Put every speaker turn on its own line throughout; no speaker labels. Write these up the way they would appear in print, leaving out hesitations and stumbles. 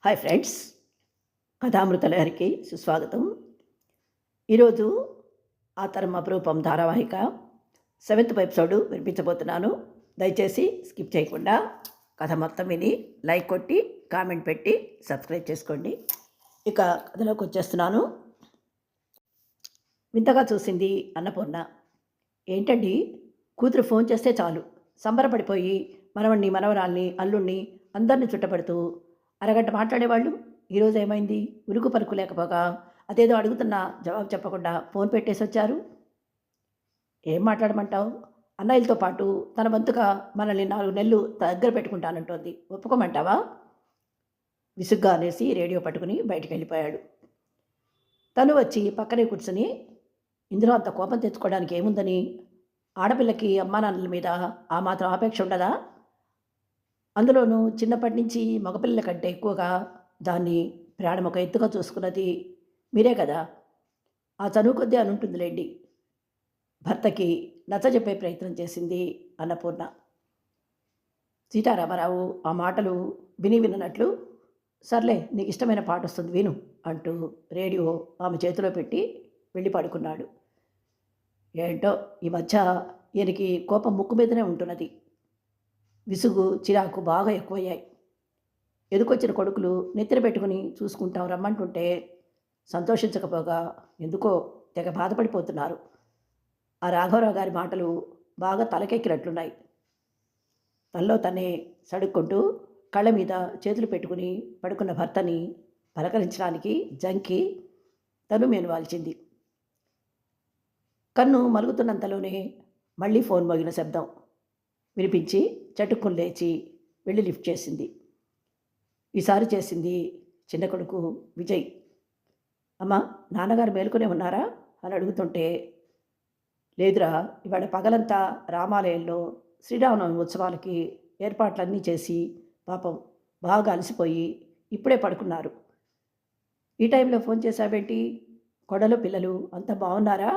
Hi friends, కథామృతలహరికి సుస్వాగతం. ఈరోజు ఆతరం అపురూపం ధారావాహిక 7వ ఎపిసోడ్ వినిపించబోతున్నాను. దయచేసి స్కిప్ చేయకుండా కథ మొత్తం విని లైక్ కొట్టి కామెంట్ పెట్టి సబ్స్క్రైబ్ చేసుకోండి. ఇక కథలోకి వచ్చేస్తున్నాను. వింతగా చూసింది అన్నపూర్ణ. ఏంటండి, కూతురు ఫోన్ చేస్తే చాలు సంబరపడిపోయి మనవణ్ణి మనవరాల్ని అల్లుణ్ణి అందరినీ చుట్టపడుతూ అరగంట మాట్లాడేవాళ్ళు. ఈరోజు ఏమైంది? ఉరుకు పలుకు లేకపోగా అదేదో అడుగుతున్నా జవాబు చెప్పకుండా ఫోన్ పెట్టేసి వచ్చారు. ఏం మాట్లాడమంటావు? అన్నయ్యలతో పాటు తన వంతుగా మనల్ని 4 నెలలు దగ్గర పెట్టుకుంటానంటోంది, ఒప్పుకోమంటావా? విసుగ్గా అనేసి రేడియో పట్టుకుని బయటికి వెళ్ళిపోయాడు. తను వచ్చి పక్కనే కూర్చుని, ఇందులో అంత కోపం తెచ్చుకోవడానికి ఏముందని? ఆడపిల్లకి అమ్మానాన్నల మీద ఆ మాత్రం ఆపేక్ష ఉండదా? అందులోనూ చిన్నప్పటి నుంచి మగపిల్లల కంటే ఎక్కువగా దాన్ని ప్రాణం ఒక ఎత్తుగా చూసుకున్నది మీరే కదా. ఆ చనువు కొద్దీ అని ఉంటుందిలేండి. భర్తకి నచ్చజెప్పే ప్రయత్నం చేసింది అన్నపూర్ణ. సీతారామరావు ఆ మాటలు విన్నట్లు, సర్లే నీకు ఇష్టమైన పాట వస్తుంది విను అంటూ రేడియో ఆమె చేతిలో పెట్టి వెళ్ళి పడుకున్నాడు. ఏంటో ఈ మధ్య ఈయనకి కోపం ముక్కు మీదనే ఉంటున్నది. విసుగు చిరాకు బాగా ఎక్కువయ్యాయి. ఎదుకొచ్చిన కొడుకులు నెత్తిన పెట్టుకుని చూసుకుంటాం రమ్మంటుంటే సంతోషించకపోగా ఎందుకో తెగ బాధపడిపోతున్నారు. ఆ రాఘవరావు గారి మాటలు బాగా తలకెక్కినట్లున్నాయి. తనలో తనే సడుక్కుంటూ కళ్ళ మీద చేతులు పెట్టుకుని పడుకున్న భర్తని పలకరించడానికి జంకి తను మేనువాల్చింది. కన్ను మలుగుతున్నంతలోనే మళ్ళీ ఫోన్ మోగిన శబ్దం వినిపించి చటుక్కుని లేచి వెళ్ళి లిఫ్ట్ చేసింది. ఈసారి చేసింది చిన్న కొడుకు విజయ్. అమ్మ, నాన్నగారు మేలుకునే ఉన్నారా అని అడుగుతుంటే, లేదురా, ఇవాళ పగలంతా రామాలయంలో శ్రీరామనవమి ఉత్సవాలకి ఏర్పాట్లన్నీ చేసి పాపం బాగా అలసిపోయి ఇప్పుడే పడుకున్నారు. ఈ టైంలో ఫోన్ చేశావేంటి? కొడలు పిల్లలు అంతా బాగున్నారా?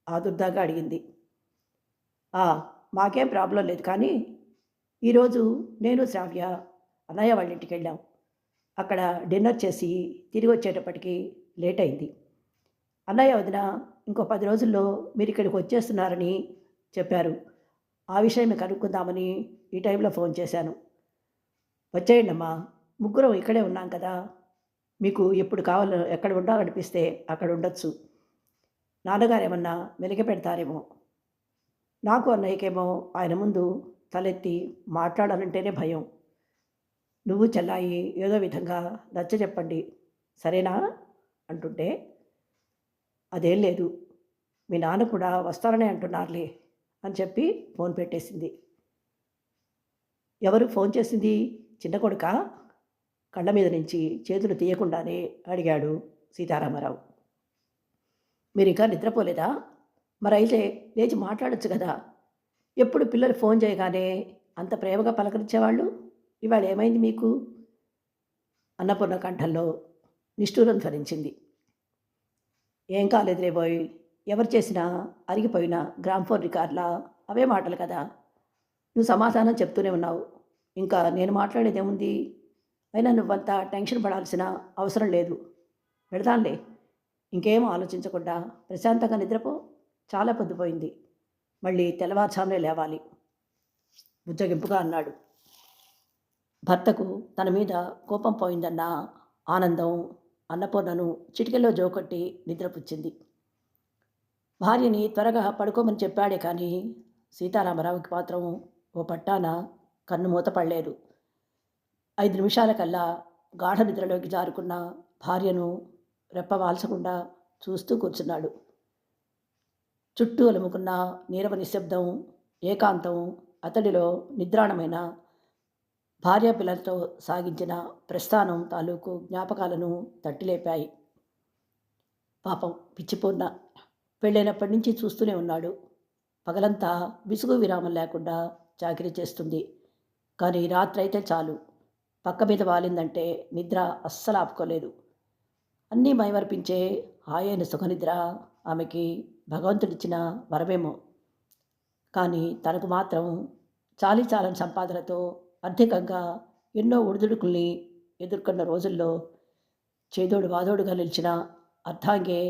ఆదుర్దాగా అడిగింది. మాకేం ప్రాబ్లం లేదు, కానీ ఈరోజు నేను శ్రావ్య అన్నయ్య వాళ్ళ ఇంటికి వెళ్ళాం. అక్కడ డిన్నర్ చేసి తిరిగి వచ్చేటప్పటికి లేట్ అయింది. అన్నయ్య వదిన ఇంకో 10 రోజుల్లో మీరు ఇక్కడికి వచ్చేస్తున్నారని చెప్పారు. ఆ విషయం కనుక్కుందామని ఈ టైంలో ఫోన్ చేశాను. వచ్చేయండి అమ్మా, ముగ్గురం ఇక్కడే ఉన్నాం కదా. మీకు ఎప్పుడు కావాలో ఎక్కడ ఉండాలనిపిస్తే అక్కడ ఉండొచ్చు. నాన్నగారు ఏమన్నా వెలికి పెడతారేమో. నాకు అన్నయ్యకేమో ఆయన ముందు తలెత్తి మాట్లాడాలంటేనే భయం. నువ్వు చెల్లాయి ఏదో విధంగా నచ్చ చెప్పండి, సరేనా అంటుంటే, అదేం లేదు, మీ నాన్న కూడా వస్తారనే అంటున్నారులే అని చెప్పి ఫోన్ పెట్టేసింది. ఎవరు ఫోన్ చేసింది? చిన్న కొడుక? కళ్ళ మీద నుంచి చేతులు తీయకుండానే అడిగాడు సీతారామరావు. మీరు ఇంకా నిద్రపోలేదా? మరైతే లేచి మాట్లాడొచ్చు కదా. ఎప్పుడు పిల్లలు ఫోన్ చేయగానే అంత ప్రేమగా పలకరించేవాళ్ళు, ఇవాళ ఏమైంది మీకు? అన్నపూర్ణ కంఠంలో నిష్ఠూరం ధ్వనించింది. ఏం కాలేదురే బోయ్, ఎవరు చేసినా అరిగిపోయిన గ్రామ్ఫోన్ రికార్డులా అవే మాటలు కదా. నువ్వు సమాధానం చెప్తూనే ఉన్నావు, ఇంకా నేను మాట్లాడేదేముంది? అయినా నువ్వంతా టెన్షన్ పడాల్సిన అవసరం లేదు. పెడతానులే, ఇంకేం ఆలోచించకుండా ప్రశాంతంగా నిద్రపో. చాలా పొద్దుపోయింది, మళ్ళీ తెల్లవారుజామునే లేవాలి బుజ్జగింపుగా అన్నాడు. భర్తకు తన మీద కోపం పోయిందన్న ఆనందం అన్నపూర్ణను చిటికెల్లో జోకొట్టి నిద్రపుచ్చింది. భార్యని త్వరగా పడుకోమని చెప్పాడే కానీ సీతారామరావుకి మాత్రం ఓ పట్టాన కన్ను మూతపడలేదు. 5 నిమిషాలకల్లా గాఢ నిద్రలోకి జారుకున్న భార్యను రెప్పవాల్చకుండా చూస్తూ కూర్చున్నాడు. చుట్టూ అలుముకున్న నీరవ నిశ్శబ్దం, ఏకాంతం అతడిలో నిద్రాణమైన భార్యాపిల్లలతో సాగించిన ప్రస్థానం తాలూకు జ్ఞాపకాలను తట్టిలేపాయి. పాపం పిచ్చిపూర్ణ పెళ్ళైనప్పటి నుంచి చూస్తూనే ఉన్నాడు. పగలంతా విసుగు విరామం లేకుండా చాకిరీ చేస్తుంది, కానీ రాత్రి అయితే చాలు, పక్క మీద వాలిందంటే నిద్ర అస్సలు ఆపుకోలేదు. అన్నీ మైమర్పించే హాయైన సుఖనిద్ర ఆమెకి భగవంతుడిచ్చిన వరమేమో. కానీ తనకు మాత్రం చాలని సంపాదనతో ఆర్థికంగా ఎన్నో ఒడిదుడుకుల్ని ఎదుర్కొన్న రోజుల్లో చేదోడు వాదోడుగా నిలిచిన అర్ధాంగే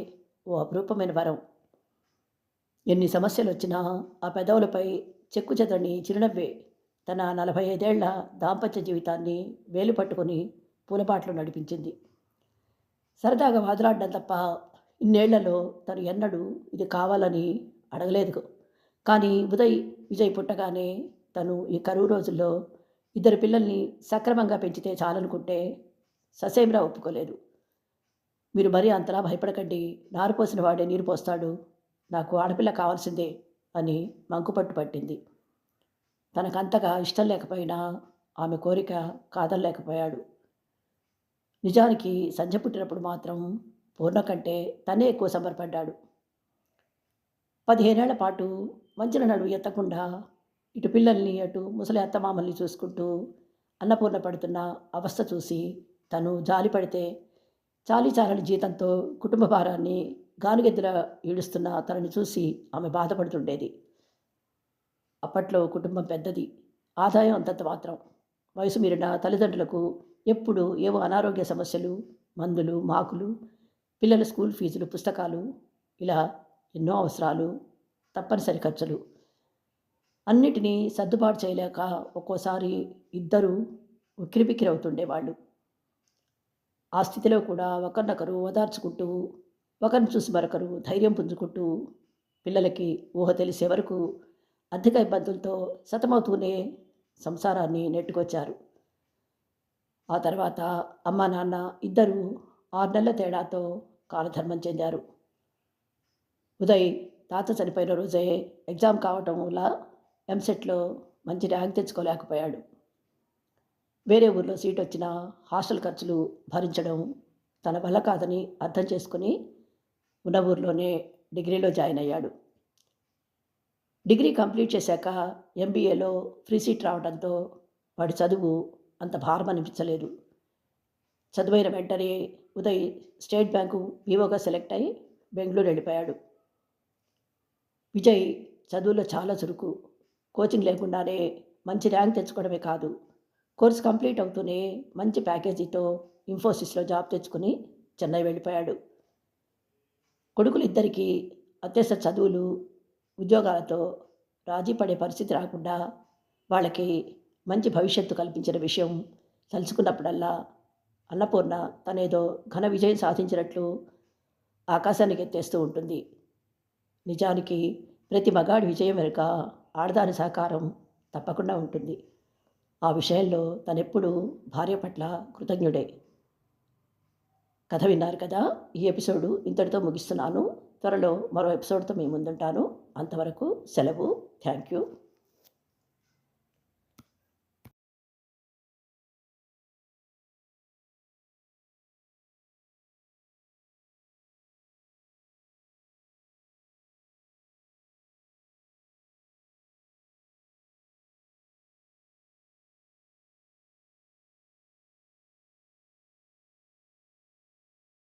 ఓ అపురూపమైన వరం. ఎన్ని సమస్యలొచ్చినా ఆ పెదవులపై చెక్కుచెదరని చిరునవ్వే తన 45 ఏళ్ల దాంపత్య జీవితాన్ని వేలు పట్టుకొని పూలబాటలో నడిపించింది. సరదాగా వాదులాడడం తప్ప ఇన్నేళ్లలో తను ఎన్నడూ ఇది కావాలని అడగలేదు. కానీ విజయ్ పుట్టగానే తను ఈ కరువు రోజుల్లో 2 పిల్లల్ని సక్రమంగా పెంచితే చాలనుకుంటే ససేమిరా ఒప్పుకోలేదు. మీరు మరీ అంతలా భయపడకండి, నారు పోసిన వాడే నీరు పోస్తాడు, నాకు ఆడపిల్ల కావాల్సిందే అని మంకుపట్టు పట్టింది. తనకంతగా ఇష్టం లేకపోయినా ఆమె కోరిక కాదనలేకపోయాడు. నిజానికి సంధ్య పుట్టినప్పుడు మాత్రం పూర్ణ కంటే తనే ఎక్కువ సంబరపడ్డాడు. 15 ఏళ్ల పాటు వంచిన నడుము ఎత్తకుండా ఇటు పిల్లల్ని అటు ముసలి అత్తమామల్ని చూసుకుంటూ అన్నపూర్ణ పడుతున్న అవస్థ చూసి తను జాలి పడితే చాలీ చాలని జీతంతో కుటుంబ భారాన్ని గానుగెద్దులా ఈడుస్తున్న తనని చూసి ఆమె బాధపడుతుండేది. అప్పట్లో కుటుంబం పెద్దది, ఆదాయం అంతంత మాత్రం. వయసు మీరిన తల్లిదండ్రులకు ఎప్పుడు ఏవో అనారోగ్య సమస్యలు, మందులు, మాకులు, పిల్లల స్కూల్ ఫీజులు, పుస్తకాలు, ఇలా ఎన్నో అవసరాలు, తప్పనిసరి ఖర్చులు. అన్నిటినీ సర్దుబాటు చేయలేక ఒక్కోసారి ఇద్దరూ ఉక్కిరిబిక్కిరి అవుతుండేవాళ్ళు. ఆ స్థితిలో కూడా ఒకరినొకరు ఓదార్చుకుంటూ, ఒకరిని చూసి మరొకరు ధైర్యం పుంజుకుంటూ పిల్లలకి ఊహ తెలిసే వరకు ఆర్థిక ఇబ్బందులతో సతమవుతూనే సంసారాన్ని నెట్టుకొచ్చారు. ఆ తర్వాత అమ్మా నాన్న ఇద్దరూ 6 నెలల తేడాతో కాలధర్మం చెందారు. ఉదయ్ తాత చనిపోయిన రోజే ఎగ్జామ్ కావటం వల్ల ఎంసెట్లో మంచి ర్యాంక్ తెచ్చుకోలేకపోయాడు. వేరే ఊర్లో సీట్ వచ్చినా హాస్టల్ ఖర్చులు భరించడం తన వల్ల కాదని అర్థం చేసుకుని ఉన్న ఊర్లోనే డిగ్రీలో జాయిన్ అయ్యాడు. డిగ్రీ కంప్లీట్ చేశాక ఎంబీఏలో ఫ్రీ సీట్ రావడంతో వాడి చదువు అంత భారం అనిపించలేదు. చదువైన వెంటనే ఉదయ్ స్టేట్ బ్యాంకు పీఓగా సెలెక్ట్ అయి బెంగళూరు వెళ్ళిపోయాడు. విజయ్ చదువులో చాలా చురుకు. కోచింగ్ లేకుండానే మంచి ర్యాంక్ తెచ్చుకోవడమే కాదు, కోర్స్ కంప్లీట్ అవుతూనే మంచి ప్యాకేజీతో ఇన్ఫోసిస్లో జాబ్ తెచ్చుకుని చెన్నై వెళ్ళిపోయాడు. కొడుకులిద్దరికీ అత్యవసర చదువులు, ఉద్యోగాలతో రాజీ పడే పరిస్థితి రాకుండా వాళ్ళకి మంచి భవిష్యత్తు కల్పించిన విషయం తలుచుకున్నప్పుడల్లా అన్నపూర్ణ తనేదో ఘన విజయం సాధించినట్లు ఆకాశానికి ఎత్తేస్తూ ఉంటుంది. నిజానికి ప్రతి మగాడి విజయం వెనుక ఆడదాని సహకారం తప్పకుండా ఉంటుంది. ఆ విషయంలో తనెప్పుడూ భార్య పట్ల కృతజ్ఞుడే. కథ విన్నారు కదా. ఈ ఎపిసోడు ఇంతటితో ముగిస్తున్నాను. త్వరలో మరో ఎపిసోడ్తో మీ ముందుంటాను. అంతవరకు సెలవు. Thank you.